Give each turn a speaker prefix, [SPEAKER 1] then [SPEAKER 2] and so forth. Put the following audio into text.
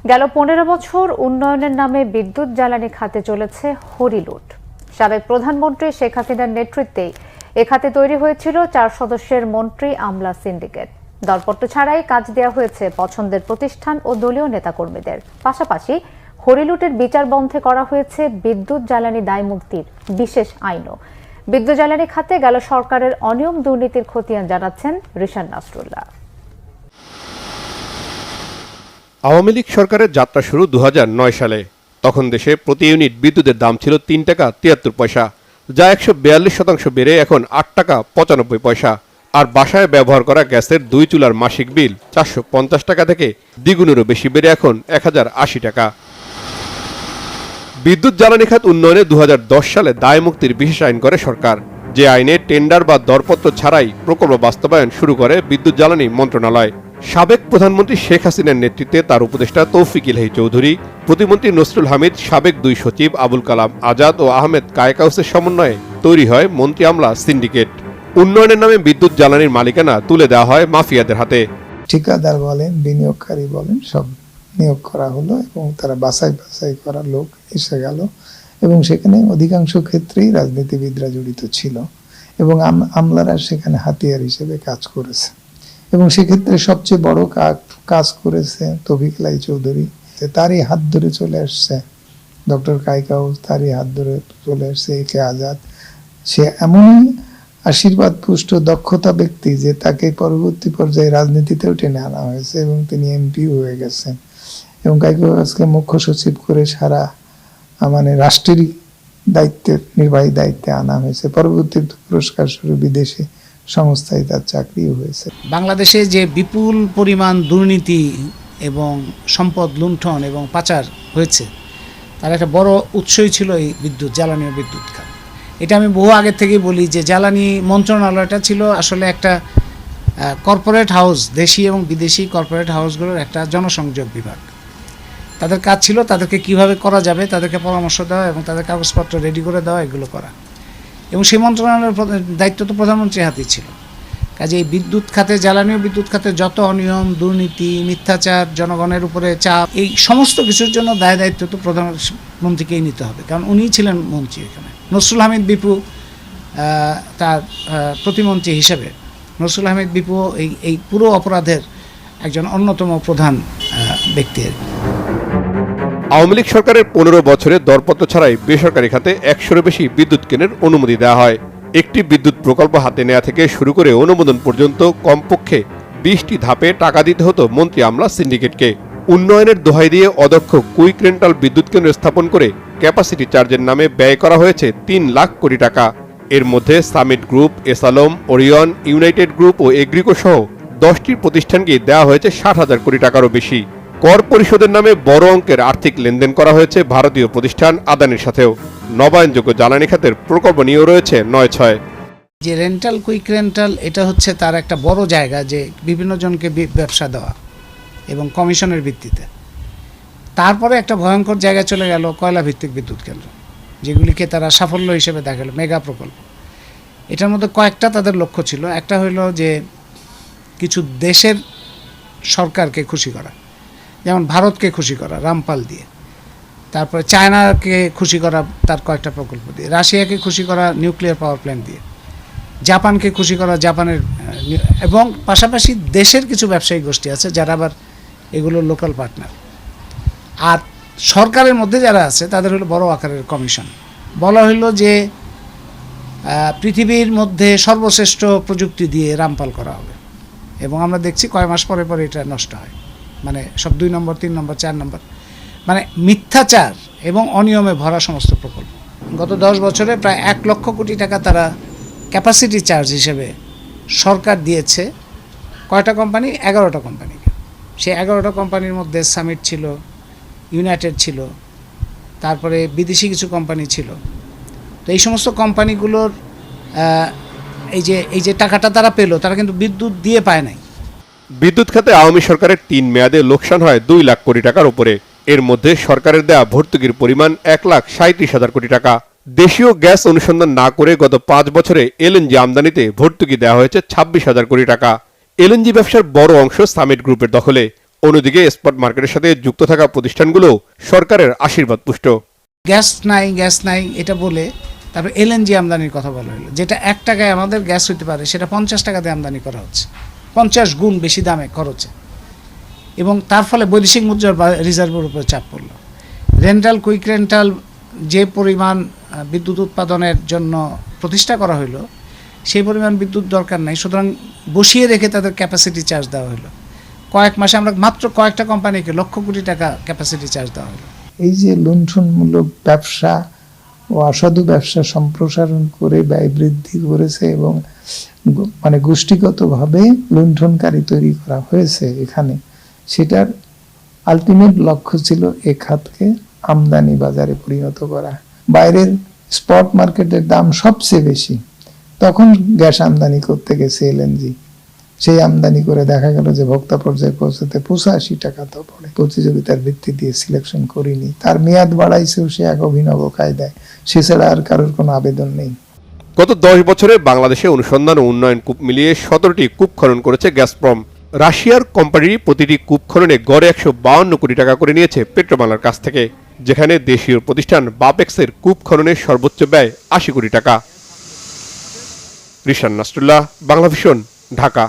[SPEAKER 1] গেল ১৫ বছর উন্নয়নের নামে বিদ্যুৎ জ্বালানি খাতে চলেছে হরিলুট। সাবেক প্রধানমন্ত্রী শেখ হাসিনার নেতৃত্বে এ খাতে তৈরি হয়েছিল ৪ সদস্যের মন্ত্রী আমলা সিন্ডিকেট। দরপত্র ছাড়াই কাজ দেওয়া হয়েছে পছন্দের প্রতিষ্ঠান ও দলীয় নেতাকর্মীদের। পাশাপাশি হরিলুটের বিচার বন্ধে করা হয়েছে বিদ্যুৎ জ্বালানি দায় মুক্তির বিশেষ আইনও। বিদ্যুৎ জ্বালানি খাতে গেল সরকারের অনিয়ম দুর্নীতির খতিয়ান জানাচ্ছেন রিশান নাসরুল্লাহ।
[SPEAKER 2] আওয়ামী লীগ সরকারের যাত্রা শুরু ২০০৯ সালে। তখন দেশে প্রতি ইউনিট বিদ্যুতের দাম ছিল ৩ টাকা ৭৩ পয়সা, যা ১৪২% বেড়ে এখন ৮ টাকা ৯৫ পয়সা। আর বাসায় ব্যবহার করা গ্যাসের ২ চুলার মাসিক বিল ৪৫০ টাকা থেকে দ্বিগুণেরও বেশি বেড়ে এখন ১০৮০ টাকা। বিদ্যুৎ জ্বালানি খাত উন্নয়নে ২০১০ সালে দায় মুক্তির বিশেষ আইন করে সরকার, যে আইনে টেন্ডার বা দরপত্র ছাড়াই প্রকল্প বাস্তবায়ন শুরু করে বিদ্যুৎ জ্বালানি মন্ত্রণালয়। সাবেক প্রধানমন্ত্রী শেখ হাসিনার নেতৃত্বে তার উপদেষ্টা তৌফিক ইলাহি চৌধুরী, প্রতিমন্ত্রী নসরুল হামিদ, সাবেক ২ সচিব আবুল কালাম আজাদ ও আহমেদ কায়েকাউসের সমন্বয়ে তৈরি হয় মন্ত্রী আমলা সিন্ডিকেট। উন্নয়নের নামে বিদ্যুৎ জ্বালানির মালিকানা তুলে দেওয়া হয় মাফিয়াদের হাতে।
[SPEAKER 3] ঠিকাদার বলেন, বিনিয়োগকারী বলেন, সব নিয়োগ করা হলো এবং তারা বাছাই করা লোক এসে গেল এবং সেখানে অধিকাংশ ক্ষেত্রেই রাজনীতিবিদরা জড়িত ছিল এবং আমলারা সেখানে হাতিয়ার হিসেবে কাজ করেছে। এবং সেক্ষেত্রে সবচেয়ে বড় কাজ করেছে তৌফিক ইলাহি চৌধুরী। তারই হাত ধরে চলে আসছে ডক্টর কায়েকাউস, তারই হাত ধরে চলে আসছে একে আজাদ। সে এমনই আশীর্বাদ পুষ্ট দক্ষতা ব্যক্তি যে তাকে পরবর্তী পর্যায়ে রাজনীতিতেও টেনে আনা হয়েছে এবং তিনি এমপিও হয়ে গেছেন এবং কায়েকাউসকে মুখ্য সচিব করে সারা রাষ্ট্রের নির্বাহী দায়িত্বে আনা হয়েছে। পরবর্তী পুরস্কার স্বরূপ বিদেশে সংস্থায় তার চাকরিও হয়েছে।
[SPEAKER 4] বাংলাদেশে যে বিপুল পরিমাণ দুর্নীতি এবং সম্পদ লুণ্ঠন এবং পাচার হয়েছে, তার একটা বড় উৎসই ছিল এই জ্বালানি ও বিদ্যুৎ খাত। এটা আমি বহু আগে থেকেই বলি যে জ্বালানি মন্ত্রণালয়টা ছিল আসলে একটা কর্পোরেট হাউস, দেশি এবং বিদেশি কর্পোরেট হাউসগুলোর একটা জনসংযোগ বিভাগ। তাদের কাজ ছিল তাদেরকে কিভাবে করা যাবে তাদেরকে পরামর্শ দেওয়া এবং তাদের কাগজপত্র রেডি করে দেওয়া, এগুলো করা। এবং সেই মন্ত্রণালয়ের দায়িত্ব তো প্রধানমন্ত্রীর হাতেই ছিল। কাজে এই বিদ্যুৎ খাতে, জ্বালানি ও বিদ্যুৎ খাতে যত অনিয়ম, দুর্নীতি, মিথ্যাচার, জনগণের উপরে চাপ, এই সমস্ত কিছুর জন্য দায়িত্ব তো প্রধানমন্ত্রীকেই নিতে হবে, কারণ উনিই ছিলেন মন্ত্রী এখানে। নসরুল হামিদ বিপু তার প্রতিমন্ত্রী হিসেবে নসরুল হামিদ বিপু এই পুরো অপরাধের একজন অন্যতম প্রধান ব্যক্তি।
[SPEAKER 2] আওয়ামী লীগ সরকারের ১৫ বছরে দরপত্র ছাড়াই বেসরকারি খাতে ১০০-এর বেশি বিদ্যুৎ কেনার অনুমতি দেওয়া হয়। একটি বিদ্যুৎ প্রকল্প হাতে নেওয়া থেকে শুরু করে অনুমোদন পর্যন্ত কমপক্ষে ২০টি ধাপে টাকা দিতে হতো মন্ত্রী আমলা সিন্ডিকেটকে। উন্নয়নের দোহাই দিয়ে অদক্ষ কুইক রেন্টাল বিদ্যুৎ কেন্দ্র স্থাপন করে ক্যাপাসিটি চার্জের নামে ব্যয় করা হয়েছে ৩ লাখ কোটি টাকা। এর মধ্যে সামিট গ্রুপ, এসালম, ওরিয়ন, ইউনাইটেড গ্রুপ ও এগ্রিকো সহ 10টি প্রতিষ্ঠানকে দেওয়া হয়েছে ৬০,০০০ কোটি টাকারও বেশি। কর পরিশোধের নামে বড় অঙ্কের আর্থিক লেনদেন করা হয়েছে ভারতীয় প্রতিষ্ঠান আদানির সাথেও। নবায়নযোগ্য জ্বালানি খাতের প্রকল্প নিয়েও রয়েছে ৯/৬।
[SPEAKER 4] যে রেন্টাল, কুইক রেন্টাল, এটা হচ্ছে তার একটা বড় জায়গা যে বিভিন্ন জনকে ব্যবসা দেওয়া এবং কমিশনের ভিত্তিতে। তারপরে একটা ভয়ঙ্কর জায়গায় চলে গেল কয়লা ভিত্তিক বিদ্যুৎ কেন্দ্র, যেগুলিকে তারা সাফল্য হিসেবে দেখালো, মেগা প্রকল্প। এটার মধ্যে কয়েকটা তাদের লক্ষ্য ছিল। একটা হইল যে কিছু দেশের সরকারকে খুশি করা, যেমন ভারতকে খুশি করা রামপাল দিয়ে, তারপরে চায়নাকে খুশি করা তার কয়েকটা প্রকল্প দিয়ে, রাশিয়াকে খুশি করা নিউক্লিয়ার পাওয়ার প্ল্যান্ট দিয়ে, জাপানকে খুশি করা জাপানের, এবং পাশাপাশি দেশের কিছু ব্যবসায়িক গোষ্ঠী আছে যারা আবার এগুলো লোকাল পার্টনার। আর সরকারের মধ্যে যারা আছে তাদের হলো বড় আকারের কমিশন। বলা হইলো যে পৃথিবীর মধ্যে সর্বশ্রেষ্ঠ প্রযুক্তি দিয়ে রামপাল করা হবে এবং আমরা দেখছি কয় মাস পরে পরে এটা নষ্ট হয়, সব 2 নম্বর, 3 নম্বর, 4 নম্বর, মিথ্যাচার এবং অনিয়মে ভরা সমস্ত প্রকল্প। গত 10 বছরে প্রায় 1 লক্ষ কোটি টাকা তারা ক্যাপাসিটি চার্জ হিসেবে সরকার দিয়েছে। কয়টা কোম্পানি? 11টা কোম্পানিকে। সেই 11টা কোম্পানির মধ্যে সামিট ছিল, ইউনাইটেড ছিল, তারপরে বিদেশি কিছু কোম্পানি ছিল। তো এই সমস্ত কোম্পানিগুলোর এই যে টাকাটা তারা পেল, তারা কিন্তু বিদ্যুৎ দিয়ে পায় নাই।
[SPEAKER 2] বিদ্যুৎ খাতে আওয়ামী সরকারের 3 মেয়াদে লোকসান হয় 2 লাখ কোটি টাকার উপরে। এর মধ্যে সরকারের দেয়া ভর্তুকির পরিমাণ ১,৩৭,০০০ কোটি টাকা। দেশীয় গ্যাস অনুসন্ধান না করে গত 5 বছরে এলএনজি আমদানিতে ভর্তুকি দেওয়া হয়েছে ২৬,০০০ কোটি টাকা। এলএনজি ব্যবসার বড় অংশ সামিট গ্রুপের দখলে। অন্যদিকে স্পট মার্কেটের সাথে যুক্ত থাকা প্রতিষ্ঠানগুলো সরকারের আশীর্বাদ পুষ্ট।
[SPEAKER 4] গ্যাস নাই এটা বলে তারপর এলএনজি আমদানির কথা বলা হলো, যেটা 1 টাকায় আমাদের গ্যাস হতে পারে সেটা 50 টাকাতে আমদানি করা হচ্ছে, 50 গুণ বেশি দামে খরচে, এবং তার ফলে বৈদেশিক মুদ্রার রিজার্ভের উপর চাপ পড়ল। রেন্টাল কুইক রেন্টাল যে পরিমাণ বিদ্যুৎ উৎপাদনের জন্য প্রতিষ্ঠা করা হলো সেই পরিমাণ বিদ্যুৎ দরকার নাই, সুতরাং বসিয়ে রেখে তাদের ক্যাপাসিটি চার্জ দেওয়া হলো। কয়েক মাসে আমরা মাত্র কয়েকটা কোম্পানিকে লক্ষ কোটি টাকা ক্যাপাসিটি চার্জ দেওয়া হলো।
[SPEAKER 3] এই যে লুণ্ঠনমূলক ব্যবসা ও অসাধু ব্যবসা সম্প্রসারণ করে ব্যয় বৃদ্ধি করেছে এবং মানে গোষ্ঠীগতভাবে লুণ্ঠনকারী তৈরি করা হয়েছে এখানে, সেটার আলটিমেট লক্ষ্য ছিল এ খাতকে আমদানি বাজারে পরিণত করা। বাইরের স্পট মার্কেটের দাম সবচেয়ে বেশি, তখন গ্যাস আমদানি করতে গেছে এলএনজি, সেই আমদানি করে দেখা গেল যে ভোক্তা পর্যায়ে পৌঁছাতে 85 টাকা তো পড়ে। প্রতিযোগিতার ভিত্তি দিয়ে সিলেকশন করিনি, তার মেয়াদ বাড়াইছেও সে এক অভিনব কায়দায়, সে ছাড়া আর কারোর কোনো আবেদন নেই।
[SPEAKER 2] গত 10 বছরে বাংলাদেশে অনুসন্ধান ও উন্নয়ন কূপ মিলিয়ে 17টি কূপ খনন করেছে গ্যাসপ্রম। রাশিয়ার কোম্পানির প্রতিটি কূপ খননে গড়ে 152 কোটি টাকা করে নিয়েছে পেট্রোবাংলার কাছ থেকে, যেখানে দেশীয় প্রতিষ্ঠান বাপেক্সের কূপ খননের সর্বোচ্চ ব্যয় 80 কোটি টাকা। রিশান নাসরুল্লাহ, বাংলাভিশন, ঢাকা।